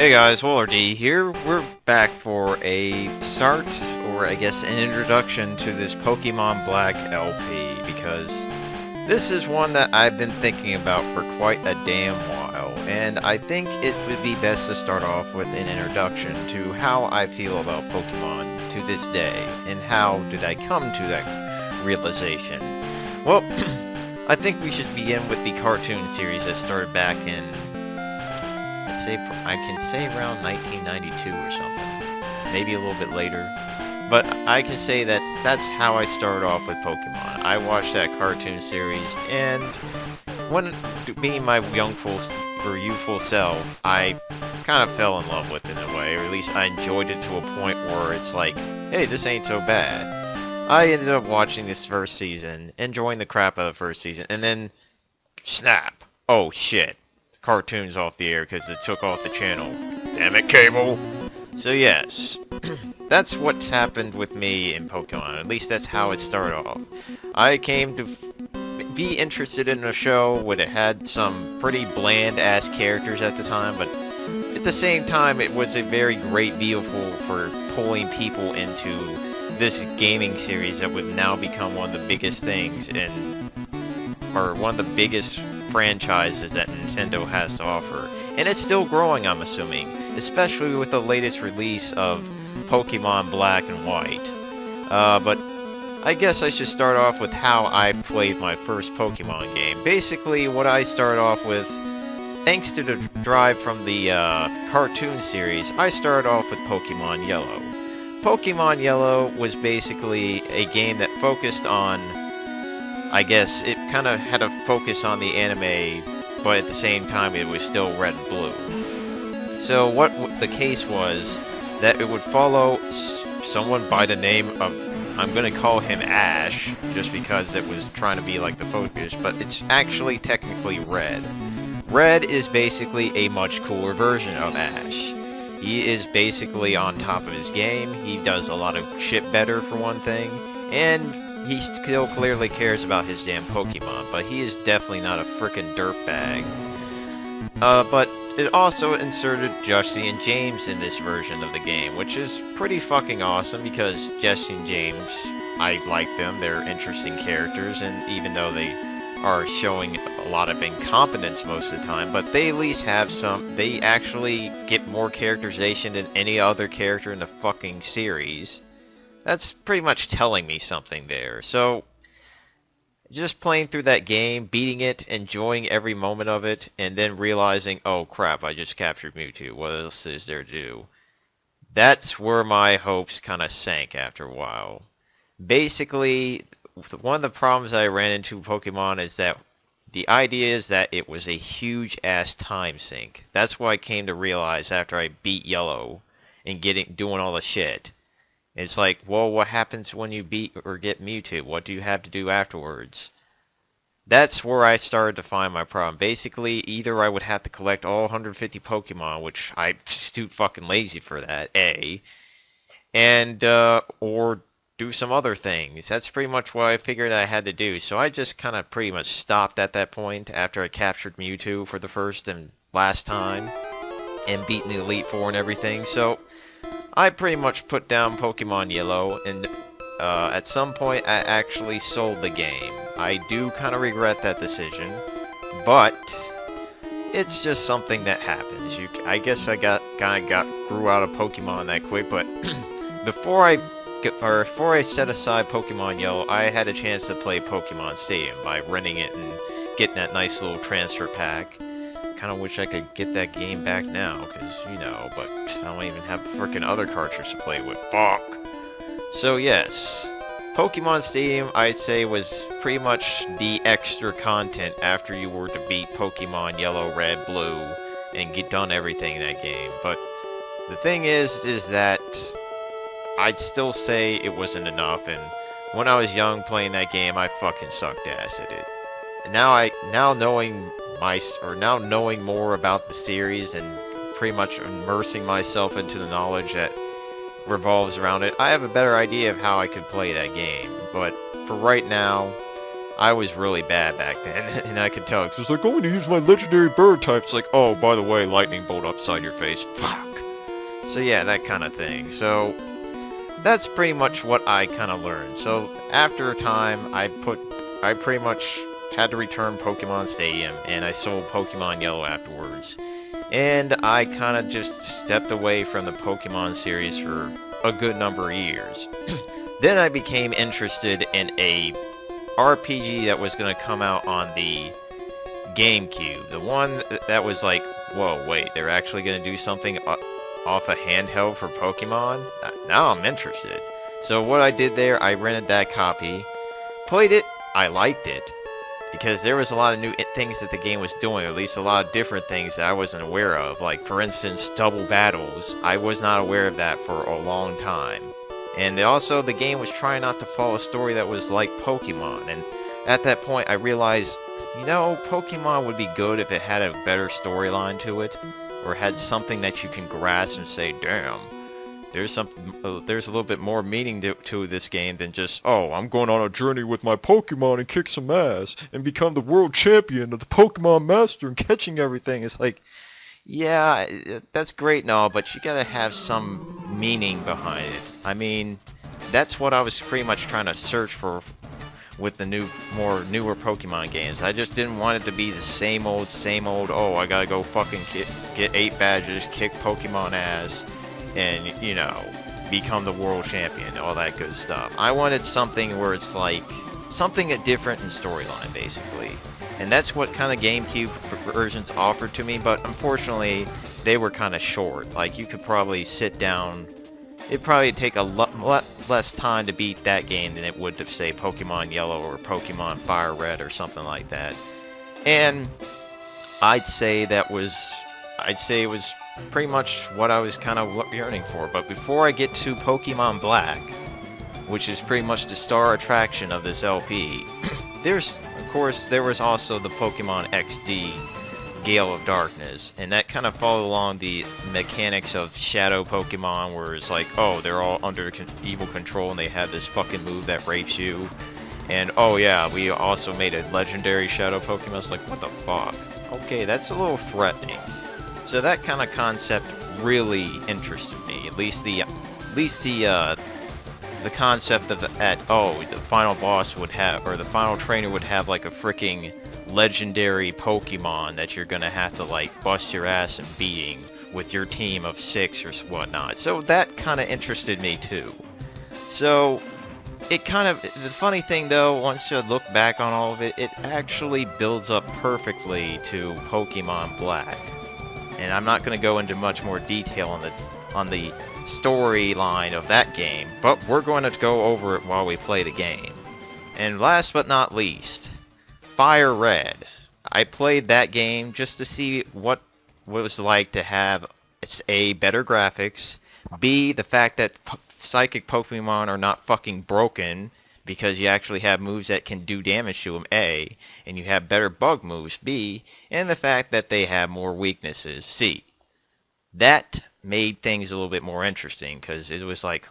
Hey guys, Waddler-D here. We're back for a start, or I guess an introduction to this Pokemon Black LP, because this is one that I've been thinking about for quite a damn while, and I think it would be best to start off with an introduction to how I feel about Pokemon to this day, and how did I come to that realization. Well, I think we should begin with the cartoon series that started back in I can say around 1992 or something, maybe a little bit later, but I can say that that's how I started off with Pokemon. I watched that cartoon series, and when being my youthful self, I kind of fell in love with it in a way, or at least I enjoyed it to a point where it's like, hey, this ain't so bad. I ended up watching this first season, enjoying the crap out of the first season, and then, snap, oh shit. Cartoons off the air because it took off the channel. Damn it, cable! So yes, that's what's happened with me in Pokemon. At least that's how it started off. I came to be interested in a show where it had some pretty bland-ass characters at the time, but at the same time it was a very great vehicle for pulling people into this gaming series that would now become one of the biggest things or one of the biggest franchises that Nintendo has to offer. And it's still growing, I'm assuming, especially with the latest release of Pokemon Black and White. But I guess I should start off with how I played my first Pokemon game. Basically, what I started off with, thanks to the drive from the cartoon series, I started off with Pokemon Yellow. Pokemon Yellow was basically a game that focused on, I guess it kind of had a focus on the anime, but at the same time it was still red and blue. So what the case was, that it would follow someone by the name of, I'm going to call him Ash, just because it was trying to be like the focus, but it's actually technically Red. Red is basically a much cooler version of Ash. He is basically on top of his game, he does a lot of shit better for one thing, and he still clearly cares about his damn Pokemon, but he is definitely not a frickin' dirtbag. But it also inserted Jesse and James in this version of the game, which is pretty fucking awesome because Jesse and James, I like them, they're interesting characters, and even though they are showing a lot of incompetence most of the time, but they at least have they actually get more characterization than any other character in the fucking series. That's pretty much telling me something there. So, just playing through that game, beating it, enjoying every moment of it, and then realizing, oh crap, I just captured Mewtwo, what else is there to do? That's where my hopes kind of sank after a while. Basically, one of the problems I ran into with Pokemon is that the idea is that it was a huge-ass time sink. That's what I came to realize after I beat Yellow and doing all the shit. It's like, well, what happens when you beat or get Mewtwo? What do you have to do afterwards? That's where I started to find my problem. Basically, either I would have to collect all 150 Pokemon, which I'm too fucking lazy for that, A, and, or do some other things. That's pretty much what I figured I had to do. So I just kind of pretty much stopped at that point after I captured Mewtwo for the first and last time and beaten the Elite Four and everything. So I pretty much put down Pokemon Yellow, and at some point I actually sold the game. I do kind of regret that decision, but it's just something that happens. I guess I grew out of Pokemon that quick, but before I set aside Pokemon Yellow, I had a chance to play Pokémon Stadium by renting it and getting that nice little transfer pack. Kind of wish I could get that game back now, because, you know, but I don't even have frickin' other cartridges to play with. Fuck! So yes, Pokemon Stadium, I'd say, was pretty much the extra content after you were to beat Pokemon Yellow, Red, Blue, and get done everything in that game. But the thing is that I'd still say it wasn't enough, and when I was young playing that game, I fucking sucked ass at it. And now knowing more about the series and pretty much immersing myself into the knowledge that revolves around it, I have a better idea of how I could play that game. But for right now, I was really bad back then, and I could tell, 'cause it's like, oh, I'm going to use my legendary bird type. It's like, oh, by the way, lightning bolt upside your face. Fuck. So yeah, that kind of thing. So that's pretty much what I kind of learned. So after a time, I pretty much had to return Pokemon Stadium, and I sold Pokemon Yellow afterwards. And I kind of just stepped away from the Pokemon series for a good number of years. Then I became interested in a RPG that was going to come out on the GameCube. The one that was like, whoa, wait, they're actually going to do something off a handheld for Pokemon? Now I'm interested. So what I did there, I rented that copy, played it, I liked it, because there was a lot of new things that the game was doing, at least a lot of different things that I wasn't aware of. Like, for instance, double battles. I was not aware of that for a long time. And also, the game was trying not to follow a story that was like Pokemon. And at that point, I realized, you know, Pokemon would be good if it had a better storyline to it, or had something that you can grasp and say, damn, there's a little bit more meaning to this game than just, oh, I'm going on a journey with my Pokemon and kick some ass and become the world champion of the Pokemon Master and catching everything. It's like, yeah, that's great and all, but you gotta have some meaning behind it. I mean, that's what I was pretty much trying to search for with the newer Pokemon games. I just didn't want it to be the same old, oh, I gotta go fucking get 8 badges, kick Pokemon ass, and, you know, become the world champion, all that good stuff. I wanted something where it's like, something different in storyline, basically. And that's what kind of GameCube versions offered to me, but unfortunately, they were kind of short. Like, you could probably sit down, it'd probably take a lot less time to beat that game than it would to, say, Pokemon Yellow or Pokemon FireRed or something like that. And I'd say it was pretty much what I was kind of yearning for. But before I get to Pokemon Black, which is pretty much the star attraction of this LP, of course, there was also the Pokemon XD Gale of Darkness, and that kind of followed along the mechanics of Shadow Pokemon, where it's like, oh, they're all under evil control and they have this fucking move that rapes you. And oh yeah, we also made a legendary Shadow Pokemon. It's like, what the fuck? Okay, that's a little threatening. So that kind of concept really interested me. At least the concept of the final boss would have, or the final trainer would have, like a freaking legendary Pokemon that you're gonna have to, like, bust your ass in beating with your team of 6 or whatnot. So that kind of interested me too. So it kind of, the funny thing though, once you look back on all of it, it actually builds up perfectly to Pokemon Black. And I'm not going to go into much more detail on the storyline of that game, but we're going to go over it while we play the game. And last but not least, FireRed. I played that game just to see what it was like to have, A, better graphics, B, the fact that psychic Pokemon are not fucking broken, because you actually have moves that can do damage to them, A, and you have better bug moves, B, and the fact that they have more weaknesses, C. That made things a little bit more interesting, because it was like,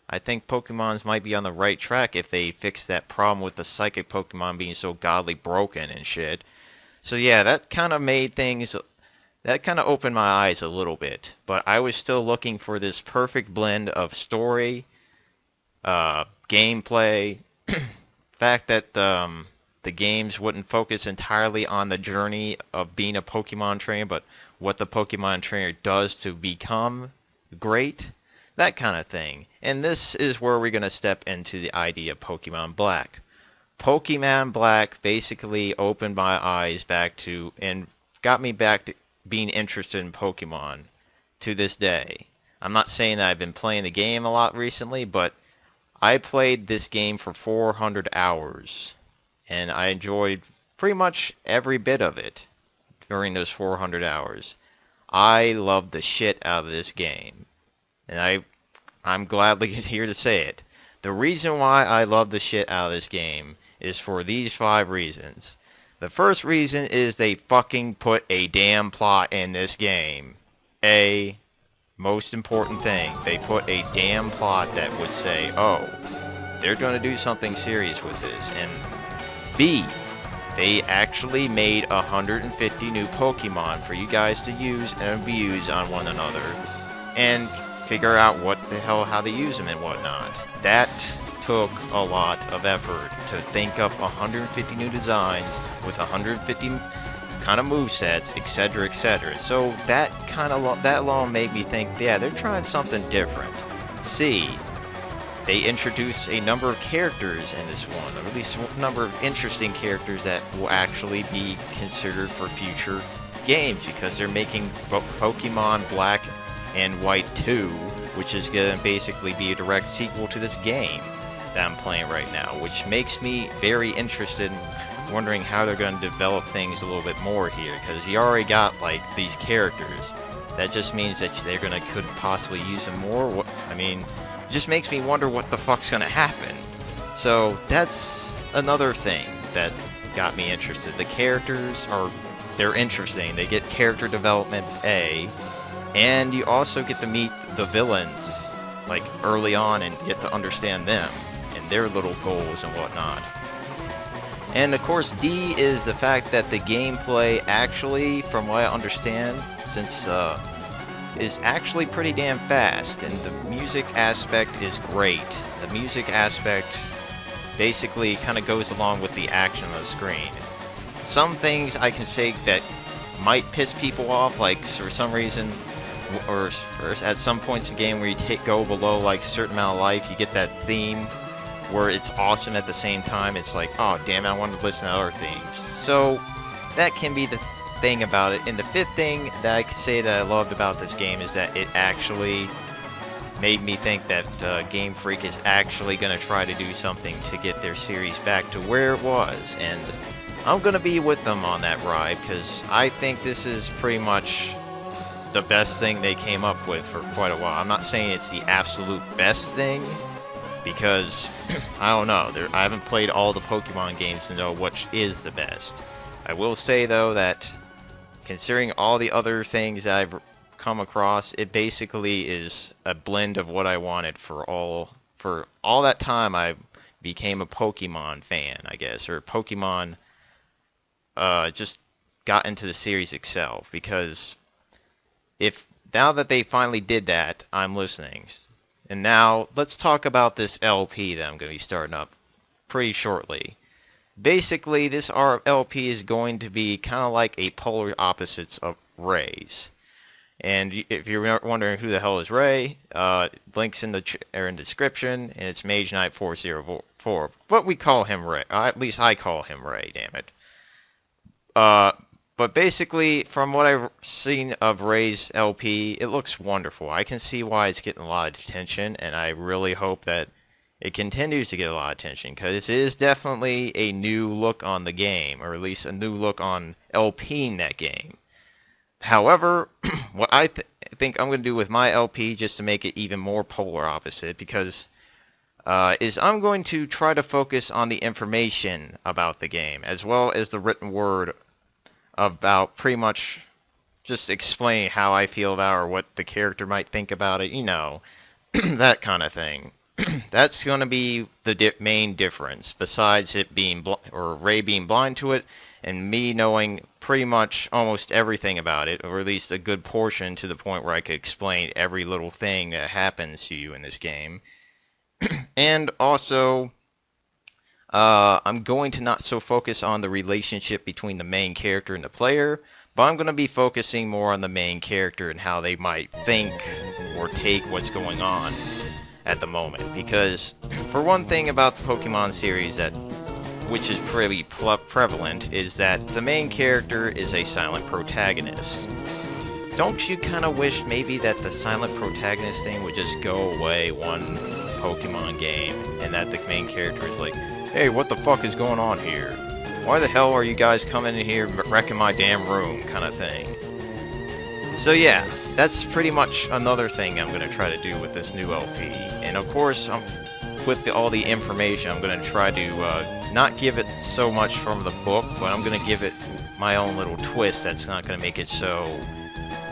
I think Pokemons might be on the right track if they fix that problem with the psychic Pokemon being so godly broken and shit. So yeah, that kind of made things, that kind of opened my eyes a little bit, but I was still looking for this perfect blend of story, gameplay, fact that the games wouldn't focus entirely on the journey of being a Pokemon trainer, but what the Pokemon trainer does to become great, that kind of thing. And this is where we're going to step into the idea of Pokemon Black. Pokemon Black basically opened my eyes back to, and got me back to being interested in Pokemon to this day. I'm not saying that I've been playing the game a lot recently, but I played this game for 400 hours, and I enjoyed pretty much every bit of it during those 400 hours. I loved the shit out of this game, and I'm gladly here to say it. The reason why I love the shit out of this game is for these 5 reasons. The first reason is they fucking put a damn plot in this game. A, most important thing, they put a damn plot that would say, oh, they're going to do something serious with this. And B, they actually made 150 new Pokemon for you guys to use and abuse on one another, and figure out what the hell, how to use them and whatnot. That took a lot of effort to think up 150 new designs with 150 kind of movesets, etc., etc. So that that alone made me think, yeah, they're trying something different. C, they introduced a number of characters in this one, or at least a number of interesting characters that will actually be considered for future games, because they're making Pokemon Black and White 2, which is going to basically be a direct sequel to this game that I'm playing right now, which makes me very interested in wondering how they're going to develop things a little bit more here, because you already got like these characters. That just means that they're going to could possibly use them more. I mean, it just makes me wonder what the fuck's going to happen. So that's another thing that got me interested. The characters they're interesting. They get character development A, and you also get to meet the villains like early on and get to understand them and their little goals and whatnot. And of course, D is the fact that the gameplay actually, from what I understand, is actually pretty damn fast, and the music aspect is great. The music aspect basically kind of goes along with the action on the screen. Some things I can say that might piss people off, like for some reason, or at some points in the game where you go below like a certain amount of life, you get that theme where it's awesome at the same time. It's like, oh damn it, I wanted to listen to other themes. So that can be the thing about it. And the fifth thing that I could say that I loved about this game is that it actually made me think that Game Freak is actually going to try to do something to get their series back to where it was. And I'm going to be with them on that ride, because I think this is pretty much the best thing they came up with for quite a while. I'm not saying it's the absolute best thing, because I don't know. I haven't played all the Pokemon games to know which is the best. I will say though that considering all the other things I've come across, it basically is a blend of what I wanted for all that time I became a Pokemon fan, I guess, or Pokemon just got into the series itself, because now that they finally did that, I'm listening. And now, let's talk about this LP that I'm going to be starting up pretty shortly. Basically, this LP is going to be kind of like a polar opposites of Ray's. And if you're wondering who the hell is Ray, links in the description, and it's Mage Knight 404. But we call him Ray. At least I call him Ray, damn it. But basically, from what I've seen of Ray's LP, it looks wonderful. I can see why it's getting a lot of attention, and I really hope that it continues to get a lot of attention, because it is definitely a new look on the game, or at least a new look on LPing that game. However, what I think I'm going to do with my LP, just to make it even more polar opposite, because is I'm going to try to focus on the information about the game, as well as the written word about pretty much just explaining how I feel about it, or what the character might think about it, you know, that kind of thing. That's going to be the main difference, besides it being Ray being blind to it, and me knowing pretty much almost everything about it, or at least a good portion, to the point where I could explain every little thing that happens to you in this game. And also, I'm going to not so focus on the relationship between the main character and the player, but I'm going to be focusing more on the main character and how they might think or take what's going on at the moment. Because for one thing about the Pokemon series which is pretty prevalent, is that the main character is a silent protagonist. Don't you kind of wish maybe that the silent protagonist thing would just go away one Pokemon game, and that the main character is like, hey, what the fuck is going on here? Why the hell are you guys coming in here wrecking my damn room, kind of thing. So yeah, that's pretty much another thing I'm going to try to do with this new LP. And of course, with all the information, I'm going to try to not give it so much from the book, but I'm going to give it my own little twist that's not going to make it so,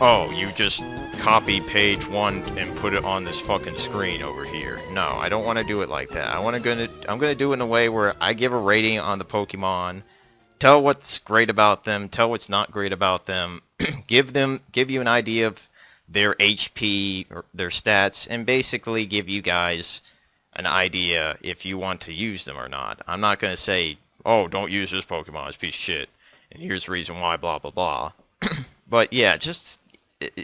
oh, you just copy page 1 and put it on this fucking screen over here. No, I don't want to do it like that. I'm gonna do it in a way where I give a rating on the Pokemon, tell what's great about them, tell what's not great about them, give you an idea of their HP or their stats, and basically give you guys an idea if you want to use them or not. I'm not gonna say, oh, don't use this Pokemon, it's a piece of shit, and here's the reason why, blah blah blah. But yeah, just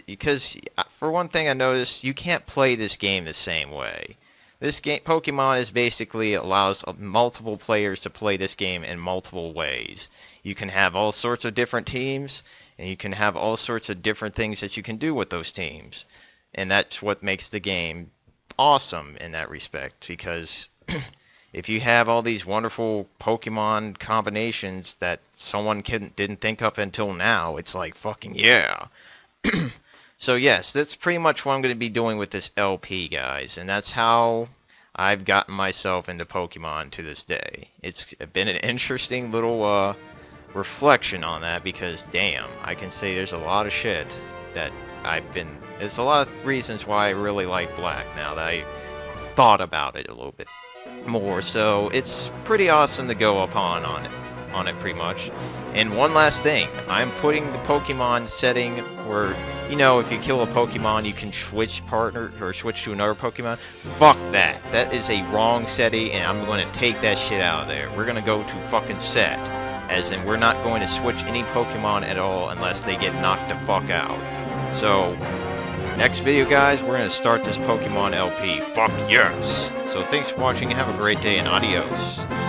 because for one thing I noticed, you can't play this game the same way. This game, Pokemon, is basically allows multiple players to play this game in multiple ways. You can have all sorts of different teams, and you can have all sorts of different things that you can do with those teams. And that's what makes the game awesome in that respect, because if you have all these wonderful Pokemon combinations that someone didn't think up until now, it's like, fucking yeah. So yes, that's pretty much what I'm going to be doing with this LP, guys, and that's how I've gotten myself into Pokemon to this day. It's been an interesting little reflection on that, because damn, I can say there's a lot of shit that there's a lot of reasons why I really like Black now that I thought about it a little bit more, so it's pretty awesome to go upon on it pretty much. And one last thing, I'm putting the Pokemon setting where, you know, if you kill a Pokemon you can switch partner or switch to another Pokemon. Fuck that. That is a wrong setting, and I'm going to take that shit out of there. We're going to go to fucking set, as in we're not going to switch any Pokemon at all unless they get knocked the fuck out. So next video, guys, we're going to start this Pokemon LP. Fuck yes! So thanks for watching, have a great day, and adios.